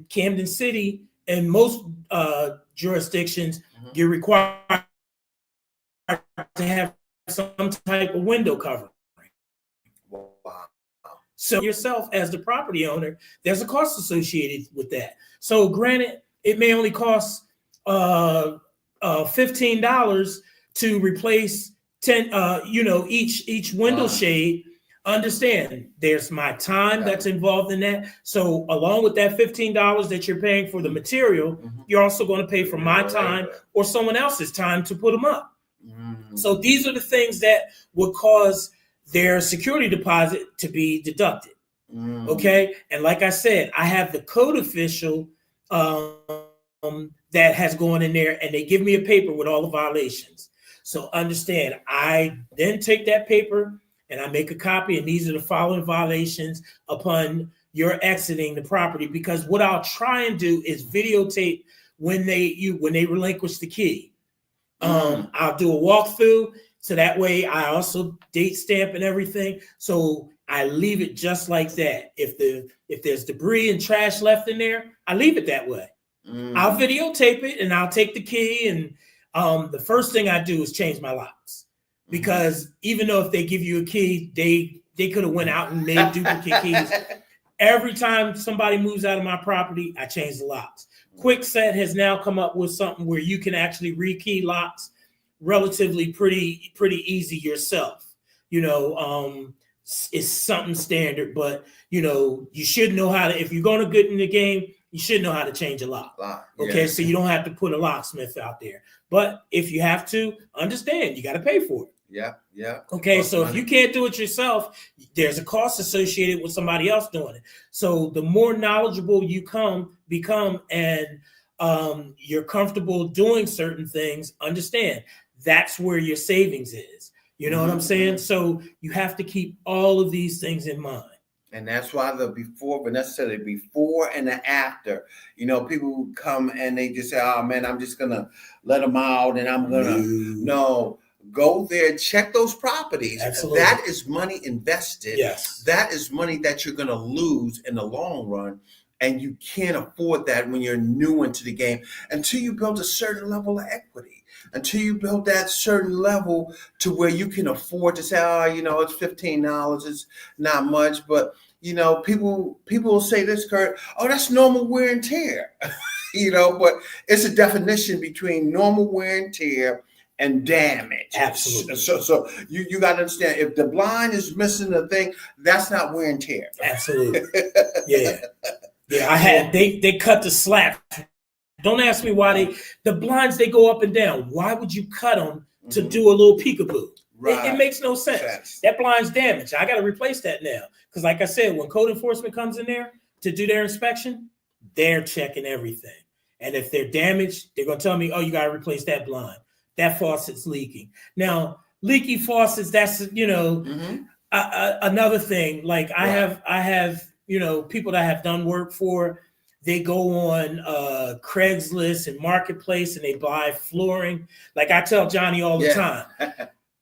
Camden City and most jurisdictions, you're required to have some type of window covering. Wow. So yourself as the property owner, there's a cost associated with that. So granted, it may only cost $15 to replace 10, each window shade. Understand, there's my time that's involved in that. So along with that $15 that you're paying for the material, you're also going to pay for my time or someone else's time to put them up. So these are the things that would cause their security deposit to be deducted. Okay. And like I said, I have the code official that has gone in there, and they give me a paper with all the violations. So understand, I then take that paper and I make a copy, and these are the following violations upon your exiting the property, because what I'll try and do is videotape when they relinquish the key. I'll do a walkthrough, so that way I also date stamp and everything. So I leave it just like that. If there's debris and trash left in there, I leave it that way. I'll videotape it, and I'll take the key, and the first thing I do is change my locks, because even though if they give you a key, they could have went out and made duplicate keys. Every time somebody moves out of my property, I change the locks. Quickset has now come up with something where you can actually rekey locks relatively pretty easy yourself. It's something standard, but you should know how to, if you're going to get in the game, you should know how to change a lock. Okay, so you don't have to put a locksmith out there. But if you have to, understand, you got to pay for it. Yeah. Okay, so if you can't do it yourself, there's a cost associated with somebody else doing it. So the more knowledgeable you become, and you're comfortable doing certain things, understand that's where your savings is. You know what I'm saying? So you have to keep all of these things in mind. And that's why the before, but necessarily before and the after, people come and they just say, oh man, I'm just going to let them out and I'm going to, no, go there, check those properties. Absolutely. That is money invested. Yes. That is money that you're going to lose in the long run. And you can't afford that when you're new into the game until you build a certain level of equity, until you build that certain level to where you can afford to say, it's $15, it's not much. But, people will say this, Kurt, oh, that's normal wear and tear, but it's a definition between normal wear and tear and damage. Absolutely. So you got to understand, if the blind is missing the thing, that's not wear and tear. Absolutely. Yeah. Yeah. They cut the slats. Don't ask me why the blinds, they go up and down. Why would you cut them to do a little peekaboo? Right. It makes no sense. That blind's damaged. I got to replace that now. Because like I said, when code enforcement comes in there to do their inspection, they're checking everything. And if they're damaged, they're going to tell me, oh, you got to replace that blind. That faucet's leaking. Now, leaky faucets, that's, another thing. Like I have, people that have done work for, they go on Craigslist and Marketplace and they buy flooring. Like I tell Johnny all the time,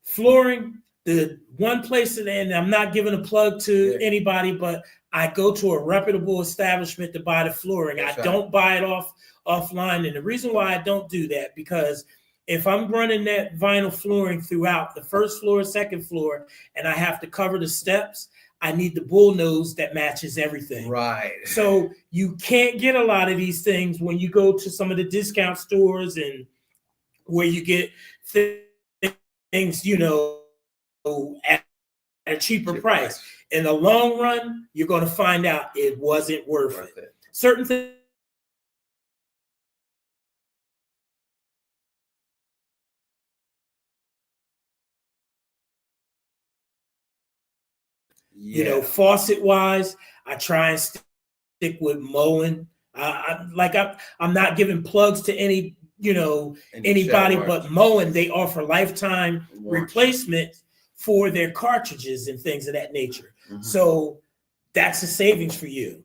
flooring, the one place, and I'm not giving a plug to anybody, but I go to a reputable establishment to buy the flooring. I don't buy it offline. And the reason why I don't do that, because if I'm running that vinyl flooring throughout the first floor, second floor, and I have to cover the steps, I need the bullnose that matches everything. Right. So you can't get a lot of these things when you go to some of the discount stores and where you get things, at a cheaper price. In the long run, you're going to find out it wasn't worth it. Certain things. Faucet wise, I try and stick with Moen. I'm not giving plugs to anybody, but Moen, they offer lifetime replacement for their cartridges and things of that nature. So that's a savings for you,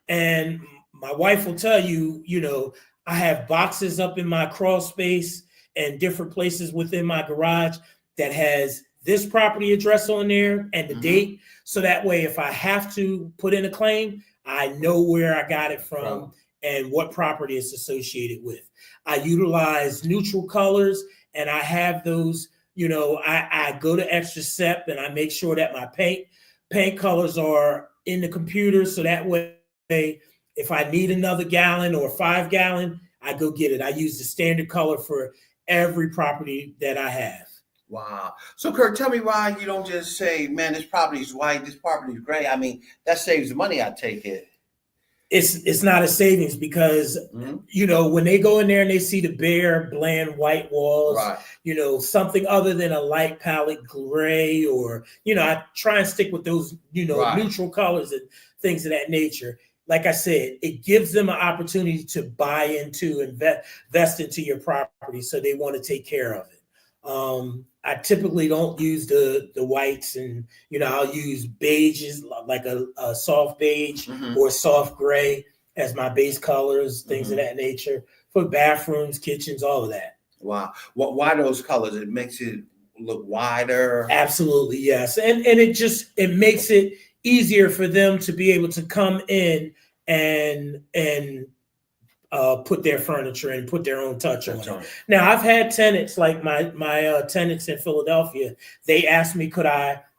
and my wife will tell you, I have boxes up in my crawl space and different places within my garage that has this property address on there and the date. So that way, if I have to put in a claim, I know where I got it from and what property it's associated with. I utilize neutral colors, and I have those, I go to Extra Step and I make sure that my paint colors are in the computer. So that way, if I need another gallon or 5 gallon, I go get it. I use the standard color for every property that I have. Wow. So, Kurt, tell me why you don't just say, man, this property is white, this property is gray. I mean, that saves money, I take it. It's not a savings because, when they go in there and they see the bare, bland white walls, something other than a light palette gray or, I try and stick with those, neutral colors and things of that nature. Like I said, it gives them an opportunity to buy into, invest into your property. So they want to take care of it. I typically don't use the whites, and I'll use beiges, like a soft beige or soft gray as my base colors, things of that nature for bathrooms, kitchens, all of that. Wow. Why those colors? It makes it look wider. Absolutely, yes, and it makes it easier for them to be able to come in and put their furniture and put their own touch on it. Now, I've had tenants, like my tenants in Philadelphia. They asked me, could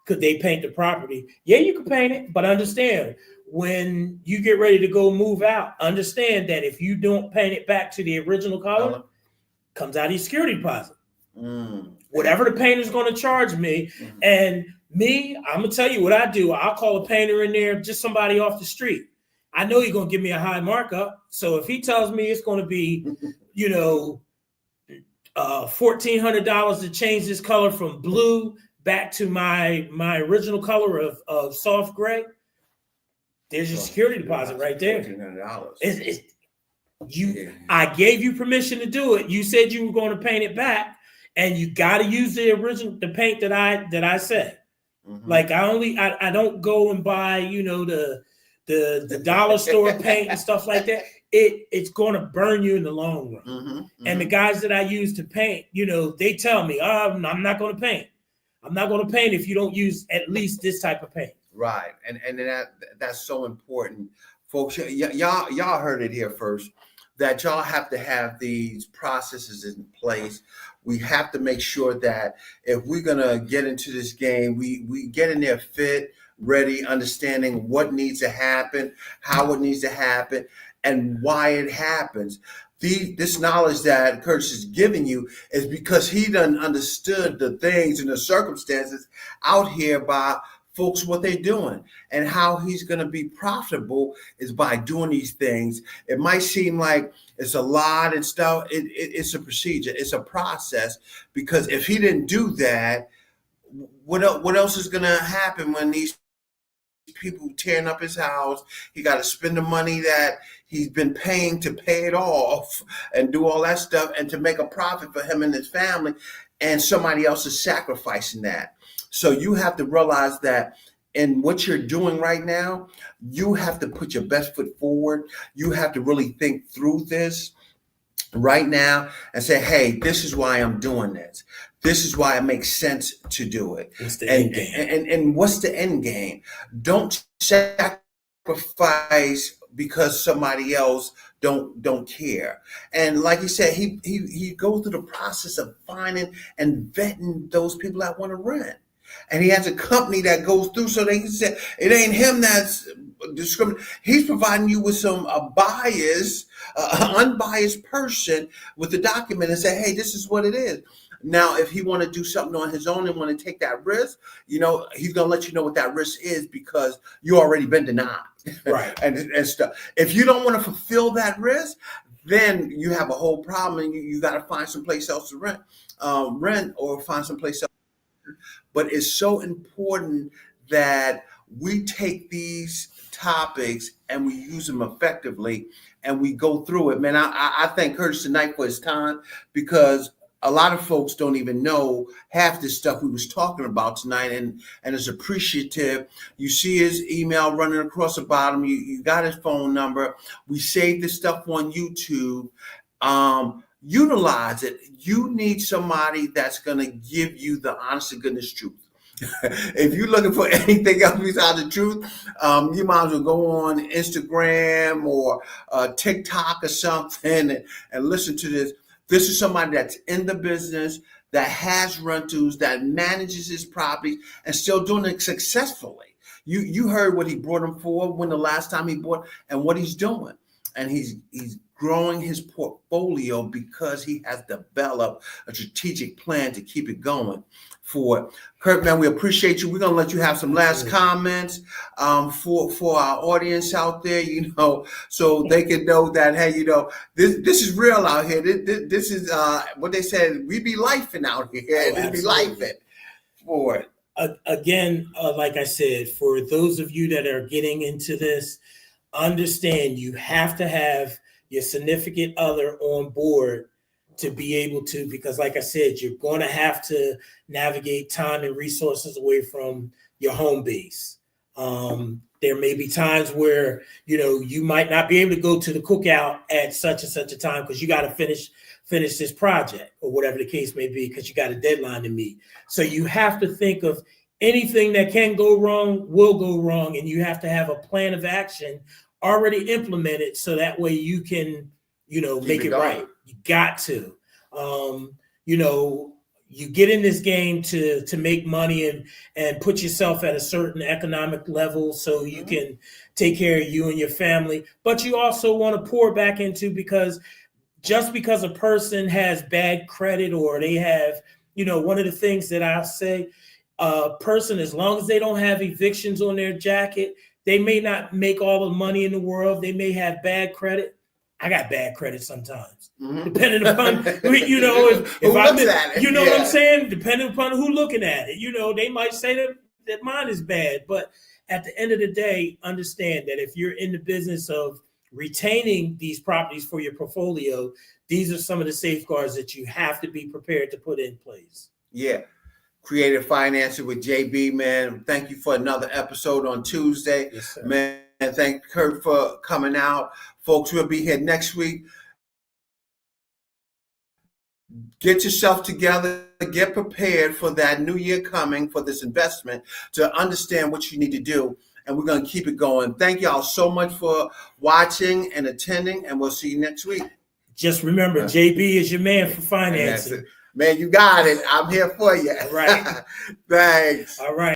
they paint the property? Yeah, you can paint it, but understand, when you get ready to go move out, understand that if you don't paint it back to the original color, comes out of your security deposit. Whatever the painter's going to charge me, and me, I'm gonna tell you what I do. I'll call a painter in there, just somebody off the street. I know he's going to give me a high markup. So if he tells me it's going to be, $1,400 to change this color from blue back to my original color of soft gray, there's your security deposit right there. $1,400. I gave you permission to do it. You said you were going to paint it back, and you got to use the paint that I said. Like I don't go and buy, the dollar store paint and stuff like that. It's going to burn you in the long run. And the guys that I use to paint, they tell me, I'm not going to paint. I'm not going to paint if you don't use at least this type of paint. Right. And that's so important. Folks, y'all heard it here first, that y'all have to have these processes in place. We have to make sure that if we're going to get into this game, we get in there fit, ready, understanding what needs to happen, how it needs to happen, and why it happens. this knowledge that Curtis is giving you is because he done understood the things and the circumstances out here by folks, what they're doing, and how he's going to be profitable is by doing these things. It might seem like it's a lot and stuff. It's a procedure. It's a process, because if he didn't do that, what else is going to happen when these people tearing up his house? He got to spend the money that he's been paying to pay it off and do all that stuff and to make a profit for him and his family, and somebody else is sacrificing that. So you have to realize that in what you're doing right now, you have to put your best foot forward. You have to really think through this right now and say, hey, this is why I'm doing this. This is why it makes sense to do it. What's the end game? And what's the end game? Don't sacrifice because somebody else don't care. And like you said, he goes through the process of finding and vetting those people that want to rent. And he has a company that goes through, so they can say it ain't him that's discriminating. He's providing you with some unbiased person with the document and say, hey, this is what it is. Now, if he want to do something on his own and want to take that risk, he's going to let you know what that risk is, because you already been denied. Right. and stuff. If you don't want to fulfill that risk, then you have a whole problem, and you got to find someplace else to rent or find someplace else. But it's so important that we take these topics and we use them effectively and we go through it. Man, I thank Curtis tonight for his time, because a lot of folks don't even know half this stuff we was talking about tonight, and it's appreciative. You see his email running across the bottom. You got his phone number. We saved this stuff on YouTube. Utilize it. You need somebody that's going to give you the honest to goodness truth. If you're looking for anything else besides the truth, you might as well go on Instagram or TikTok or something and listen to this. This is somebody that's in the business, that has rentals, that manages his properties, and still doing it successfully. You heard what he brought him for when the last time he bought, and what he's doing. And he's growing his portfolio because he has developed a strategic plan to keep it going for it. Kurt, man, we appreciate you. We're going to let you have some last comments for our audience out there, so they can know that, hey, this is real out here. This is what they said, we be lifing out here. We be lifing for it. Again, like I said, for those of you that are getting into this, understand you have to have your significant other on board to be able to, because like I said, you're going to have to navigate time and resources away from your home base. There may be times where, you might not be able to go to the cookout at such and such a time because you got to finish this project or whatever the case may be, because you got a deadline to meet. So you have to think of anything that can go wrong will go wrong, and you have to have a plan of action already implemented, so that way you can, make it right. You got to, you get in this game to make money and put yourself at a certain economic level so you can take care of you and your family. But you also want to pour back into, because just because a person has bad credit or they have, one of the things that I'll say, a person, as long as they don't have evictions on their jacket, they may not make all the money in the world. They may have bad credit. I got bad credit sometimes, depending upon, if I'm, what I'm saying? Depending upon who looking at it, they might say that mine is bad. But at the end of the day, understand that if you're in the business of retaining these properties for your portfolio, these are some of the safeguards that you have to be prepared to put in place. Yeah. Creative Financing with JB, man. Thank you for another episode on Tuesday. Yes, sir. Man, thank Kurt for coming out. Folks, we'll be here next week. Get yourself together, get prepared for that new year coming, for this investment, to understand what you need to do. And we're going to keep it going. Thank y'all so much for watching and attending, and we'll see you next week. Just remember, JB is your man for financing. Man, you got it. I'm here for you. All right. Thanks. All right.